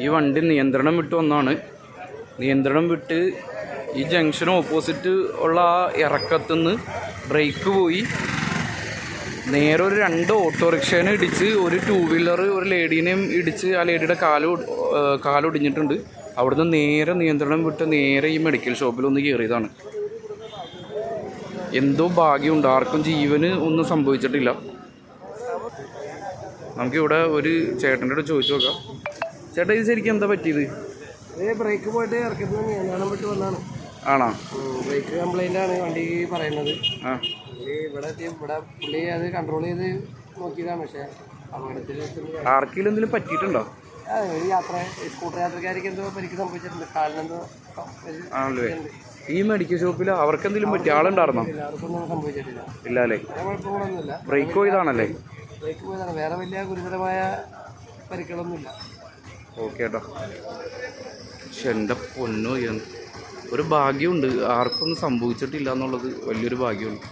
ഈ വണ്ടി നിയന്ത്രണം വിട്ട് വന്നാണ്. നിയന്ത്രണം വിട്ട് ഈ ജംഗ്ഷൻ ഓപ്പോസിറ്റ് ഉള്ള ആ ഇറക്കത്തുനിന്ന് ബ്രേക്ക് പോയി നേരെ ഒരു 2 ഓട്ടോറിക്ഷേനെ ഇടിച്ച് ഒരു 2 വീലർ ഒരു ലേഡീനെയും ഇടിച്ച് ആ ലേഡിയുടെ കാലൊടിഞ്ഞിട്ടുണ്ട്. അവിടുന്ന് നേരെ നിയന്ത്രണം വിട്ട് നേരെ ഈ മെഡിക്കൽ ഷോപ്പിലൊന്ന് കയറിയതാണ്. എന്തോ ഭാഗ്യമുണ്ട്, ആർക്കും ജീവന് ഒന്നും സംഭവിച്ചിട്ടില്ല. നമുക്കിവിടെ ഒരു ചേട്ടൻ്റെ അടുത്ത് ചോദിച്ചു നോക്കാം. ചേട്ടാ, ഇത് ശരിക്കും എന്താ പറ്റിയത്? ബ്രേക്ക് പോയിട്ട് ഇറക്കത്തിന് നിയന്ത്രണം വിട്ട് വന്നാണ്. ആണോ? ബ്രേക്ക് കംപ്ലൈൻ്റ് ആണ് വണ്ടി പറയുന്നത്. ഇവിടെ പുള്ളി അത് കൺട്രോൾ ചെയ്ത് നോക്കിയതാണ്. പക്ഷേ അപകടത്തിൽ ആർക്കെങ്കിലും എന്തെങ്കിലും പറ്റിയിട്ടുണ്ടോ? ഒരു സ്കൂട്ടർ യാത്രക്കാർക്ക് എന്തോ പരിക്ക് സംഭവിച്ചിട്ടുണ്ട്. കാലിനെന്തോ ആണല്ലേ? ഈ മെഡിക്കൽ ഷോപ്പിൽ അവർക്ക് എന്തെങ്കിലും പറ്റിയ ആളുണ്ടായിരുന്നോ? അവർക്കൊന്നും സംഭവിച്ചിട്ടില്ല. ഇല്ല അല്ലേ? കുഴപ്പങ്ങളൊന്നുമില്ല. ബ്രേക്ക് പോയതാണല്ലേ? ബ്രേക്ക് പോയതാണ്. വേറെ വലിയ ഗുരുതരമായ പരിക്കുകളൊന്നുമില്ല. ഓക്കെ ഏട്ടാ. പക്ഷെ എൻ്റെ പൊന്നോ, ഒരു ഭാഗ്യമുണ്ട്, ആർക്കൊന്നും സംഭവിച്ചിട്ടില്ല എന്നുള്ളത് വലിയൊരു ഭാഗ്യമുണ്ട്.